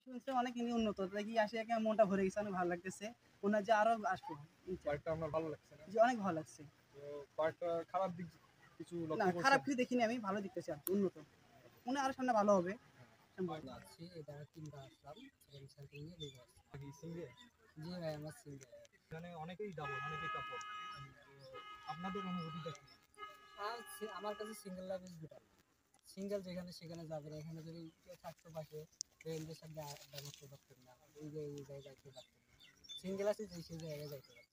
শুনছে অনেক উন্নত দেখি আসে একে মনটা ভরে গেছে, অনেক ভালো লাগতেছে। মনে হয় যে আরো আসবো। পার্কটা আমার ভালো লাগছে না? জি, অনেক ভালো লাগছে। তো পার্কটা খারাপ দিক কিছু না, লক্ষ্য করছেন? খারাপ কিছু দেখিনি আমি, ভালো দেখতেছি আর কি, উন্নত। মনে হয় আরো সামনে ভালো হবে। আছি এটা কিনতে আসলাম সেকেন্ড সাইকেল নিয়ে দেখে আসছি। কি সিঙ্গেল? জি ভাই আমার সিঙ্গেল। এখানে অনেকেই ডাবল, অনেকেই কাপল। তো আপনাদের অনুভূতিটা কি? আমার কাছে single life is better. Single যেখানে সেখানে যাবেন, এখানে যদি কেউ থাকতো পাশে ফ্রেন্ডের সাথে আড্ডা করতে পারতেন না, এই জায়গায় যাইতে পারতেন না। সিঙ্গেল আছে যে সেই জায়গায় যাইতে পারতেন।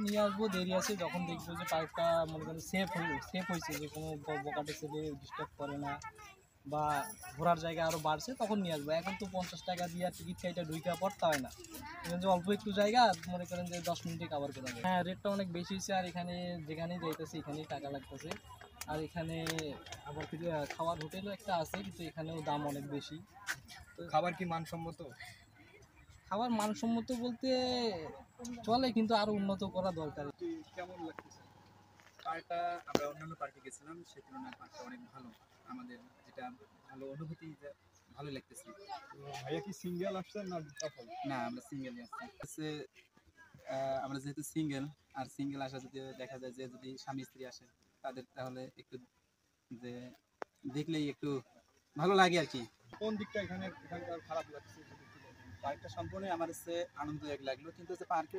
নিয়ে আসবো, দেরি আছে, যখন দেখবো যে পার্কটা মনে করেন সেফ হয়েছে, যে কোনো বকাটে ছেলে ডিস্টার্ব করে না বা ঘোরার জায়গা আরও বাড়ছে, তখন নিয়ে আসবো। এখন তো 50 টাকা দিয়ে টিকিট কাইটা ঢুকে পড়তে হয় না, এখানে যে অল্প একটু জায়গা মনে করেন যে 10 মিনিটে কাভার করা যায়। হ্যাঁ, রেটটা অনেক বেশি হয়েছে, আর এখানে যেখানেই যাইতেছে এখানেই টাকা লাগতেছে। আর এখানে আবার কিছু খাওয়ার হোটেলও একটা আছে, কিন্তু এখানেও দাম অনেক বেশি। তো খাবার কি মানসম্মত? খাবার মানসম্মত বলতে চলে, কিন্তু আরও উন্নত করা দরকার। কেমন লাগতেছে? পার্কটা আমরা অন্যান্য পার্কে গেছিলাম, সে তুলনায় পার্কটা অনেক ভালো। আমাদের যেটা ভালো অনুভূতি, যে ভালো লাগতেছে। তো ভাইয়া কি সিঙ্গেল আসছেন না কাপল? না, আমরা সিঙ্গেলই আসছি। আমরা যেহেতু সিঙ্গেল, আর সিঙ্গেল আসা যদি দেখা যায় যে যদি স্বামী স্ত্রী আসে তাদের, তাহলে একটু যে দেখলেই একটু ভালো লাগে আর কি। কোন দিকটা এখানকার খারাপ লাগছে যদি একটু বলেন? পার্কটা সম্পূর্ণ আমার কাছে আনন্দদায়ক লাগলো, কিন্তু হচ্ছে পার্কে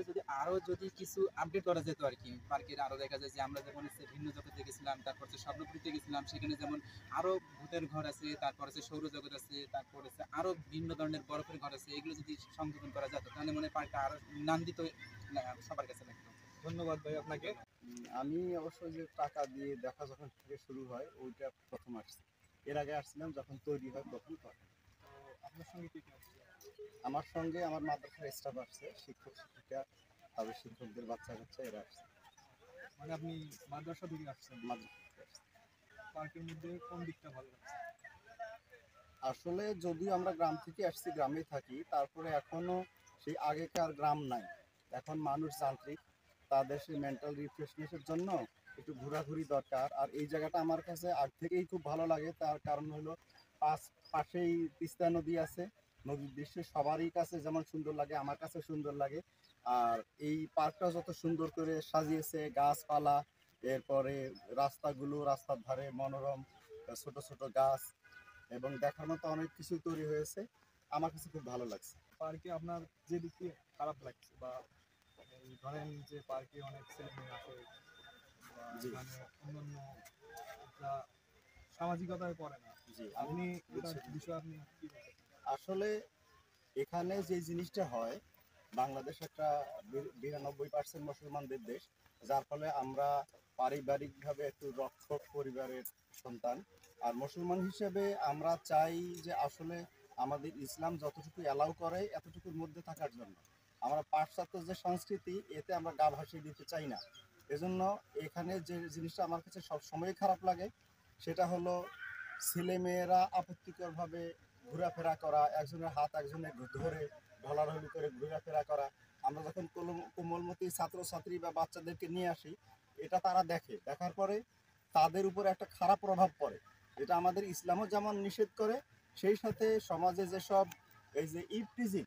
যদি কিছু আপডেট করা যেত আর কি। পার্কের আরো দেখা যায় যে আমরা যেমন হচ্ছে ভিন্ন জগতে গেছিলাম, তারপর হচ্ছে স্বপ্নপুরীতে গেছিলাম, সেখানে যেমন আরো ভূতের ঘর আছে, তারপর হচ্ছে সৌরজগৎ আছে, তারপর হচ্ছে আরো ভিন্ন ধরনের বরফের ঘর আছে, এগুলো যদি সংযোজন করা যেত তাহলে মনে হয় পার্কটা আরো আনন্দিত সবার কাছে লাগতো। ধন্যবাদ ভাই আপনাকে। আমি অবশ্য যে টাকা দিয়ে দেখা যখন থেকে শুরু হয় ওইটা প্রথম আসছি। এর আগে আসছিলাম যখন তৈরি হয় প্রথম তখন। তো আপনার সঙ্গে কি কি আসছে? আমার সঙ্গে আমার মাদ্রাসার স্টাফ আসছে, শিক্ষক শিক্ষিকা, তাদের শিক্ষকদের বাচ্চা কাচ্চা এরা আসছে। মানে আপনি মাদ্রাসা থেকে আসছেন? মাদ্রাসা থেকে আসছে। পার্কের মধ্যে কোন দিকটা ভালো লাগছে? আসলে যদিও আমরা গ্রাম থেকে আসছি, গ্রামে থাকি, তারপরে এখনো সেই আগেকার গ্রাম নাই। এখন মানুষ যান্ত্রিক, তাদের সেই মেন্টাল রিফ্রেশনেসের জন্য একটু ঘোরাঘুরি দরকার। আর এই জায়গাটা আমার কাছে আগ থেকেই খুব ভালো লাগে, তার কারণ হলো পাশেই তিস্তা নদী আছে। নদীর দৃশ্য সবারই কাছে যেমন সুন্দর লাগে, আমার কাছে সুন্দর লাগে। আর এই পার্কটা যত সুন্দর করে সাজিয়েছে, গাছপালা, এরপরে রাস্তার ধারে মনোরম ছোট ছোট গাছ, এবং দেখার মতো অনেক কিছু তৈরি হয়েছে। আমার কাছে খুব ভালো লাগছে। পার্কে আপনার যে দিকটি খারাপ লাগছে, বা এই ধরেন যে পার্কে অনেক ছেলে মেয়ে আসে, বা জি। এখানে অন্যান্য একটা সামাজিকতায় পড়ে না। জি আপনি এটা বুঝছি। বিষয়ে আপনি কি বলবেন? আসলে এখানে যে জিনিসটা হয়, বাংলাদেশ একটা 92% মুসলমানদের দেশ, যার ফলে আমরা পারিবারিকভাবে একটু রক্ষক পরিবারের সন্তান। আর মুসলমান হিসেবে আমরা চাই যে আসলে আমাদের ইসলাম যতটুকু অ্যালাউ করে এতটুকুর মধ্যে থাকার জন্য। আমরা পাশ্চাত্য যে সংস্কৃতি এতে আমরা গা ভাসিয়ে দিতে চাই না। এজন্য এখানে যে জিনিসটা আমার কাছে সবসময় খারাপ লাগে সেটা হলো ছেলেমেয়েরা আপত্তিকরভাবে ঘোরাফেরা করা, একজনের হাত একজনের ধরে ঢলাঢলি করে ঘোরাফেরা করা। আমরা যখন কোমলমতি ছাত্রছাত্রী বা বাচ্চাদেরকে নিয়ে আসি, এটা তারা দেখে, দেখার পরে তাদের উপর একটা খারাপ প্রভাব পড়ে, যেটা আমাদের ইসলামও যেমন নিষেধ করে, সেই সাথে সমাজে যেসব এই যে ইভটিজিং,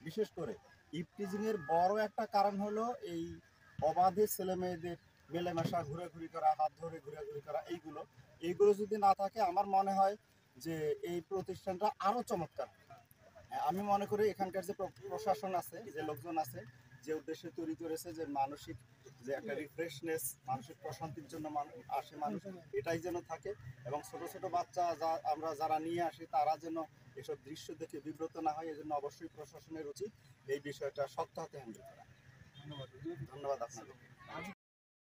বিশেষ করে ইভটিজিংয়ের বড় একটা কারণ হলো এই অবাধে ছেলে মেয়েদের মেলামেশা, ঘোরাঘুরি করা, হাত ধরে ঘোরাঘুরি করা, এইগুলো যদি না থাকে আমার মনে হয় যে এই প্রতিষ্ঠানটা আরো চমৎকার। আমি মনে করি এখানকার যে প্রশাসন আছে, যে লোকজন আছে, যে উদ্দেশ্যে তৈরি করেছে যে মানসিক যে একটা রিফ্রেশনেস, মানসিক প্রশান্তির জন্য আসে মানুষ, এটাই যেন থাকে। এবং ছোট ছোট বাচ্চা আমরা যারা নিয়ে আসি তারা যেন এসব দৃশ্য দেখে বিব্রত না হয়, এজন্য অবশ্যই প্রশাসনের উচিত এই বিষয়টা শক্ত হাতে হ্যান্ডেল করা। ধন্যবাদ। ধন্যবাদ আপনাকে।